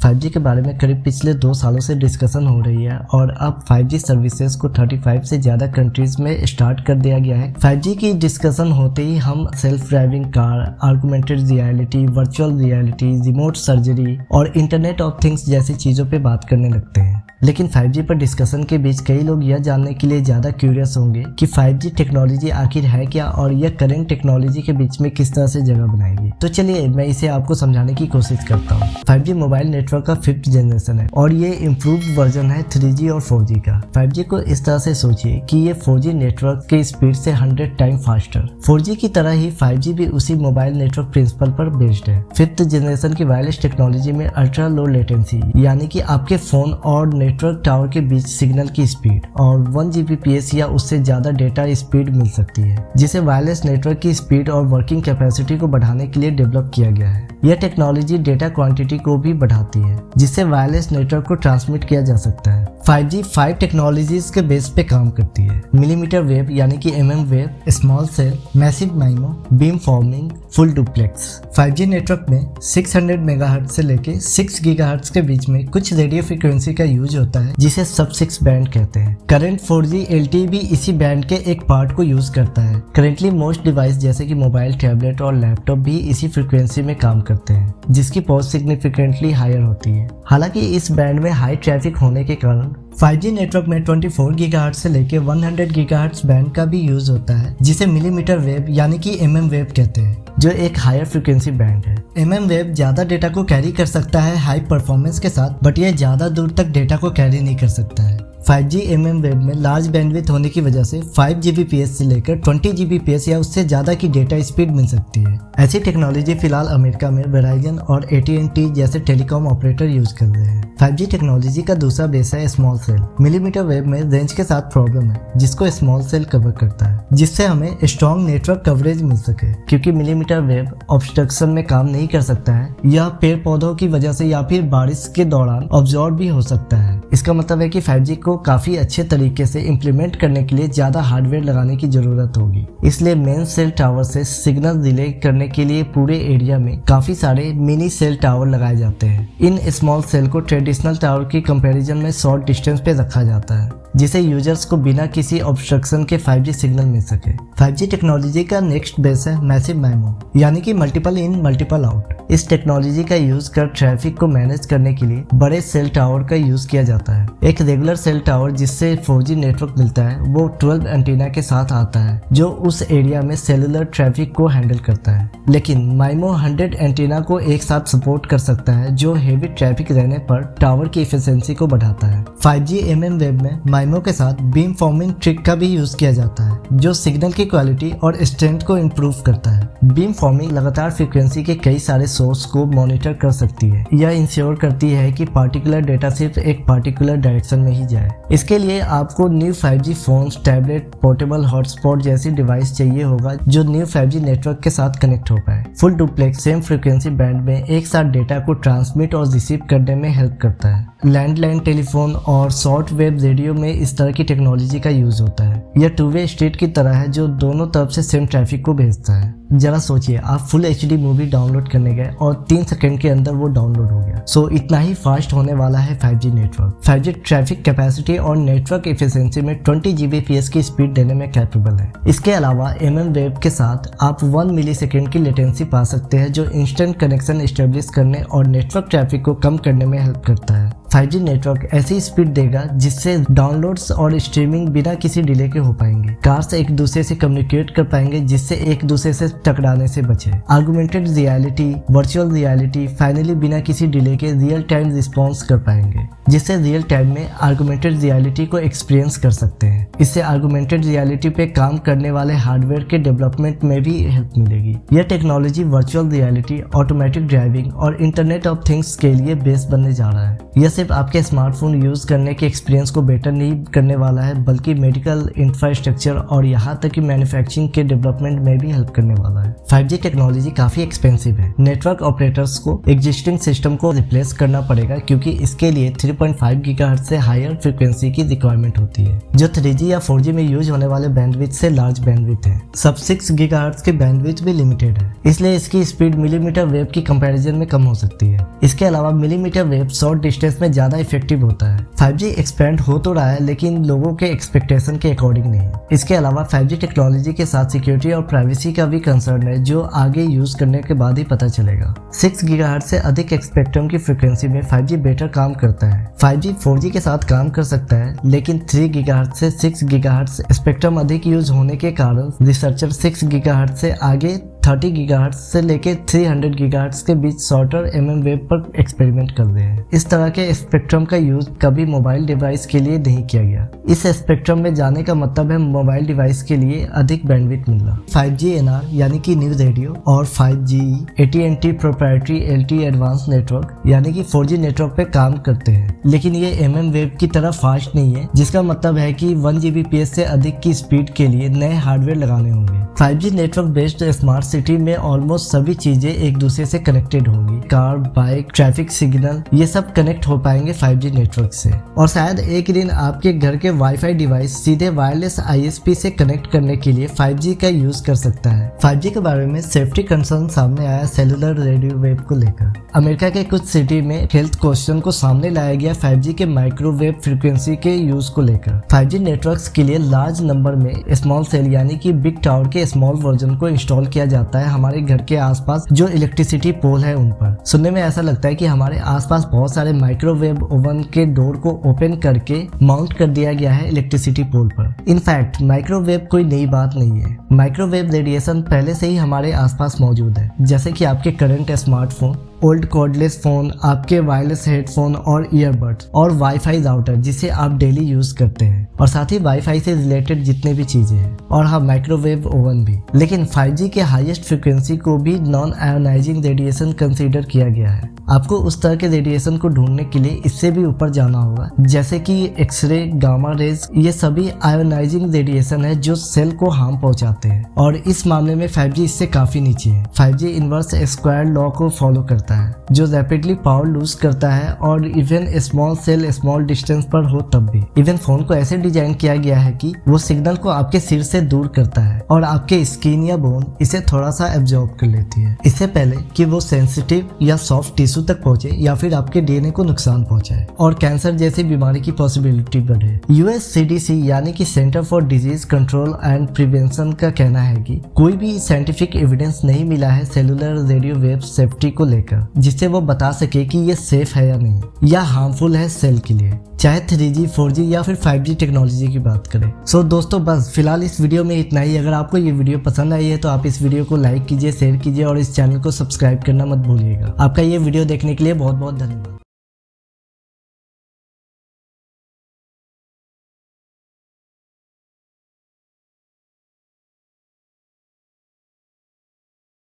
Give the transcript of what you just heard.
5G के बारे में करीब पिछले 2 सालों से डिस्कशन हो रही है और अब 5G सर्विसेज को 35 से ज़्यादा कंट्रीज में स्टार्ट कर दिया गया है। 5G की डिस्कशन होते ही हम self driving car, augmented reality, virtual reality, remote surgery और इंटरनेट ऑफ थिंग्स जैसी चीज़ों पे बात करने लगते हैं। लेकिन 5G पर डिस्कशन के बीच कई लोग यह जानने के लिए ज़्यादा क्यूरियस होंगे कि 5G टेक्नोलॉजी आखिर है क्या और यह करंट टेक्नोलॉजी के बीच में किस तरह से जगह बनाएगी। तो चलिए मैं इसे आपको समझाने की कोशिश करता हूँ। 5G मोबाइल नेटवर्क का 5th जनरेशन है और ये इम्प्रूव वर्जन है 3G और 4G का। 5G को इस तरह से सोचिए कि ये 4G नेटवर्क के स्पीड से 100 टाइम फास्टर। 4G की तरह ही 5G भी उसी मोबाइल नेटवर्क प्रिंसिपल पर बेस्ड है। 5th जनरेशन की वायरलेस टेक्नोलॉजी में अल्ट्रा लो लेटेंसी यानी कि आपके फोन और नेटवर्क टावर के बीच सिग्नल की स्पीड और 1 Gbps या उससे ज्यादा डेटा स्पीड मिल सकती है, जिसे वायरलेस नेटवर्क की स्पीड और वर्किंग कैपेसिटी को बढ़ाने के लिए डेवलप किया गया है। यह टेक्नोलॉजी डेटा क्वांटिटी को भी बढ़ाती है, जिससे वायरलेस नेटवर्क को ट्रांसमिट किया जा सकता है। 5G 5 टेक्नोलॉजीज के बेस पे काम करती है। मिलीमीटर वेव यानी कि MM wave, small cell, massive MIMO, beam forming, full duplex. 5G network में 600 मेगाहर्ट्ज से लेके 6 गीगाहर्ट्ज के बीच में कुछ रेडियो फ्रीक्वेंसी का यूज होता है, जिसे सब 6 बैंड कहते हैं। करंट 4G LTE भी इसी बैंड के एक पार्ट को यूज करता है। करेंटली मोस्ट डिवाइस जैसे कि मोबाइल, टैबलेट और लैपटॉप भी इसी फ्रीक्वेंसी में काम करते हैं, जिसकी पॉज सिग्निफिकेंटली हायर होती है। हालांकि इस बैंड में हाई ट्रैफिक होने के कारण 5G नेटवर्क में 24 गीगाहर्ट्ज से लेके 100 गीगाहर्ट्ज बैंड का भी यूज होता है, जिसे मिलीमीटर वेव यानी कि MM वेव कहते हैं, जो एक हायर फ्रीक्वेंसी बैंड है। MM वेव ज्यादा डेटा को कैरी कर सकता है हाई परफॉर्मेंस के साथ, बट यह ज्यादा दूर तक डेटा को कैरी नहीं कर सकता है। 5G MM वेव में लार्ज बैंडविड्थ होने की वजह से 5 Gbps से लेकर 20 Gbps या उससे ज्यादा की डेटा स्पीड मिल सकती है। ऐसी टेक्नोलॉजी फिलहाल अमेरिका में वेराइजन और AT&T जैसे टेलीकॉम ऑपरेटर यूज कर रहे हैं। 5G टेक्नोलॉजी का दूसरा बेस है स्मॉल सेल। मिलीमीटर वेव में रेंज के साथ प्रॉब्लम है, जिसको स्मॉल सेल कवर करता है, जिससे हमें स्ट्रॉन्ग नेटवर्क कवरेज मिल सके। क्योंकि मिलीमीटर वेव ऑब्स्ट्रक्शन में काम नहीं कर सकता है, यह पेड़ पौधों की वजह से या फिर बारिश के दौरान ऑब्जॉर्ब भी हो सकता है। इसका मतलब है कि 5G को काफी अच्छे तरीके से इम्प्लीमेंट करने के लिए ज्यादा हार्डवेयर लगाने की जरूरत होगी। इसलिए मेन सेल टावर से सिग्नल रिले करने के लिए पूरे एरिया में काफी सारे मिनी सेल टावर लगाए जाते हैं। इन स्मॉल सेल को ट्रेडिशनल टावर की कंपैरिजन में शॉर्ट डिस्टेंस पे रखा जाता है, जिसे यूजर्स को बिना किसी ऑब्स्ट्रक्शन के 5G सिग्नल मिल सके। 5G टेक्नोलॉजी का नेक्स्ट बेस है मैसिव माइमो यानी कि मल्टीपल इन मल्टीपल आउट। इस टेक्नोलॉजी का यूज कर ट्रैफिक को मैनेज करने के लिए बड़े सेल टावर का यूज किया जाता है। एक रेगुलर सेल टावर जिससे 4G नेटवर्क मिलता है, वो 12 एंटीना के साथ आता है, जो उस एरिया में सेलुलर ट्रैफिक को हैंडल करता है। लेकिन माइमो 100 एंटीना को एक साथ सपोर्ट कर सकता है, जो हेवी ट्रैफिक रहने पर टावर की एफिशिएंसी को बढ़ाता है। 5G MM वेव में माइमो के साथ बीम फॉर्मिंग ट्रिक का भी यूज किया जाता है, जो सिग्नल की क्वालिटी और स्ट्रेंथ को इम्प्रूव करता है। बीम फॉर्मिंग लगातार फ्रीक्वेंसी के कई सारे सोर्स को मॉनिटर कर सकती है। यह इंश्योर करती है कि पार्टिकुलर डेटा सिर्फ एक पार्टिकुलर डायरेक्शन में ही जाए। इसके लिए आपको new 5G phones, tablet, portable hotspot जैसी डिवाइस चाहिए होगा, जो न्यू 5G नेटवर्क के साथ कनेक्ट हो पाए। Full duplex same frequency band में एक साथ डेटा को ट्रांसमिट और रिसीव करने में हेल्प करता है। लैंडलाइन टेलीफोन और शॉर्ट वेव रेडियो में इस तरह की टेक्नोलॉजी का यूज होता है। यह टू वे स्ट्रीट की तरह है, जो दोनों तरफ से सेम ट्रैफिक को भेजता है। जरा सोचिए, आप फुल HD मूवी डाउनलोड करने गए और 3 सेकंड के अंदर वो डाउनलोड हो गया। सो इतना ही फास्ट होने वाला है 5G network. 5G traffic capacity और नेटवर्क एफिशिएंसी में 20 Gbps की स्पीड देने में कैपेबल है। इसके अलावा MM वेव के साथ आप 1 मिलीसेकंड की लेटेंसी पा सकते हैं, जो इंस्टेंट कनेक्शन एस्टेब्लिश करने और नेटवर्क ट्रैफिक को कम करने में हेल्प करता है। 5G नेटवर्क ऐसी स्पीड देगा जिससे डाउनलोड्स और स्ट्रीमिंग बिना किसी डिले के हो पाएंगे। कार्स एक दूसरे से कम्युनिकेट कर पाएंगे, जिससे एक दूसरे से टकराने से बचे। Augmented reality, virtual reality finally बिना किसी डिले के रियल टाइम रिस्पॉन्स कर पाएंगे, जिससे रियल टाइम में ऑगमेंटेड रियलिटी को एक्सपीरियंस कर सकते हैं। इससे ऑगमेंटेड रियलिटी पे काम करने वाले हार्डवेयर के डेवलपमेंट में भी हेल्प मिलेगी। यह technology virtual reality, automatic driving और इंटरनेट ऑफ थिंग्स के लिए बेस बनने जा रहा है। यह सिर्फ आपके स्मार्टफोन यूज करने के एक्सपीरियंस को बेटर नहीं करने वाला है, बल्कि मेडिकल इंफ्रास्ट्रक्चर और यहाँ तक कि मैन्युफैक्चरिंग के डेवलपमेंट में भी हेल्प करने वाला है। वाला है। 5G टेक्नोलॉजी काफी एक्सपेंसिव है। नेटवर्क ऑपरेटर्स को एग्जिस्टिंग सिस्टम को रिप्लेस करना पड़ेगा क्योंकि इसके लिए 3.5 गीगाहर्ट्ज से हायर फ्रीक्वेंसी की रिक्वायरमेंट होती है, जो 3G या 4G में यूज होने वाले बैंडविड्थ से लार्ज बैंडविड्थ है। सब 6 गीगाहर्ट्ज के बैंडविड्थ भी लिमिटेड है, इसलिए इसकी स्पीड मिलीमीटर वेव की कंपैरिजन में कम हो सकती है। इसके अलावा मिलीमीटर वेव शॉर्ट डिस्टेंस में ज्यादा इफेक्टिव होता है। 5G एक्सपेंड हो तो रहा है लेकिन लोगों के एक्सपेक्टेशन के अकॉर्डिंग नहीं है। इसके अलावा 5G टेक्नोलॉजी के साथ सिक्योरिटी और प्राइवेसी का भी कंसर्न है, जो आगे यूज करने के बाद ही पता चलेगा। 6 गीगाहर्ट्ज से अधिक स्पेक्ट्रम की फ्रीक्वेंसी में 5G बेटर काम करता है। 5G 4G के साथ काम कर सकता है, लेकिन 3 गीगाहर्ट्ज से 6 गीगाहर्ट्ज स्पेक्ट्रम अधिक यूज होने के कारण रिसर्चर 6 गीगाहर्ट्ज से आगे 30 गीगाहर्ट्ज से लेके 300 गीगाहर्ट्ज के बीच शॉर्टर mm वेव पर एक्सपेरिमेंट कर रहे हैं। इस तरह के स्पेक्ट्रम का यूज कभी मोबाइल डिवाइस के लिए नहीं किया गया। इस स्पेक्ट्रम में जाने का मतलब है मोबाइल डिवाइस के लिए अधिक बैंडविड्थ मिलना। 5G NR यानी कि न्यू रेडियो और 5G AT&T proprietary LTE advance network यानी कि 4G नेटवर्क पे काम करते हैं, लेकिन ये mm वेव की तरह फास्ट नहीं है, जिसका मतलब है कि 1 Gbps से अधिक की स्पीड के लिए नए हार्डवेयर लगाने होंगे। 5G network based smart city में ऑलमोस्ट सभी चीजें एक दूसरे से कनेक्टेड होंगी। कार, बाइक, ट्रैफिक सिग्नल, ये सब कनेक्ट हो पाएंगे 5G नेटवर्क से। और शायद एक दिन आपके घर के वाईफाई डिवाइस सीधे वायरलेस ISP से कनेक्ट करने के लिए 5G का यूज कर सकता है। 5G के बारे में सेफ्टी कंसर्न सामने आया सेलुलर रेडियो वेव को लेकर। अमेरिका के कुछ सिटी में हेल्थ क्वेश्चन को सामने लाया गया 5G के माइक्रोवेव फ्रीक्वेंसी के यूज को लेकर। 5G नेटवर्क्स के लिए लार्ज नंबर में स्मॉल सेल यानी कि बिग टावर के स्मॉल वर्जन को इंस्टॉल किया जाता है हमारे घर के आसपास जो इलेक्ट्रिसिटी पोल है उन पर। सुनने में ऐसा लगता है कि हमारे आसपास बहुत सारे माइक्रोवेव ओवन के डोर को ओपन करके माउंट कर दिया गया है इलेक्ट्रिसिटी पोल पर। इनफैक्ट माइक्रोवेव कोई नई बात नहीं है। माइक्रोवेव रेडिएशन पहले से ही हमारे आसपास मौजूद है, जैसे कि आपके current smartphone, old cordless phone, आपके वायरलेस हेडफोन और ईयरबड्स और वाईफाई राउटर जिसे आप डेली यूज करते हैं, और साथ ही वाईफाई से रिलेटेड जितने भी चीजें हैं, और हाँ माइक्रोवेव ओवन भी। लेकिन 5G के हाईएस्ट फ्रीक्वेंसी को भी नॉन आयोनाइजिंग रेडिएशन कंसीडर किया गया है। आपको उस तरह के रेडिएशन को ढूंढने के लिए इससे भी ऊपर जाना होगा, जैसे कि एक्सरे, गामा रेज, ये सभी आयोनाइजिंग रेडिएशन है जो सेल को हार्म पहुंचाते हैं, और इस मामले में 5G इससे काफी नीचे है। 5G इनवर्स स्क्वायर लॉ को फॉलो करता है, जो रैपिडली पावर लूज करता है, और even small cell small distance पर हो तब भी। इवन फोन को ऐसे डिजाइन किया गया है कि वो सिग्नल को आपके सिर से दूर करता है और आपके स्किन या बोन इसे थोड़ा सा एब्जॉर्ब कर लेती है, इससे पहले कि वो सेंसिटिव या सॉफ्ट टिश्यू तक पहुंचे या फिर आपके DNA को नुकसान पहुंचाए और कैंसर जैसी बीमारी की पॉसिबिलिटी बढ़े। US CDC यानी कि centre for disease control and prevention का कहना है कि कोई भी साइंटिफिक एविडेंस नहीं मिला है सेलुलर रेडियो वेव सेफ्टी को लेकर, जिससे वो बता सके कि ये सेफ है या नहीं, या हार्मफुल है सेल के लिए, चाहे 3G, 4G या फिर 5G टेक्नोलॉजी की बात करें। सो दोस्तों बस फिलहाल इस वीडियो में इतना ही। अगर आपको ये वीडियो पसंद आई है तो आप इस वीडियो को लाइक कीजिए, शेयर कीजिए और इस चैनल को सब्सक्राइब करना मत भूलिएगा। आपका ये वीडियो देखने के लिए बहुत बहुत धन्यवाद।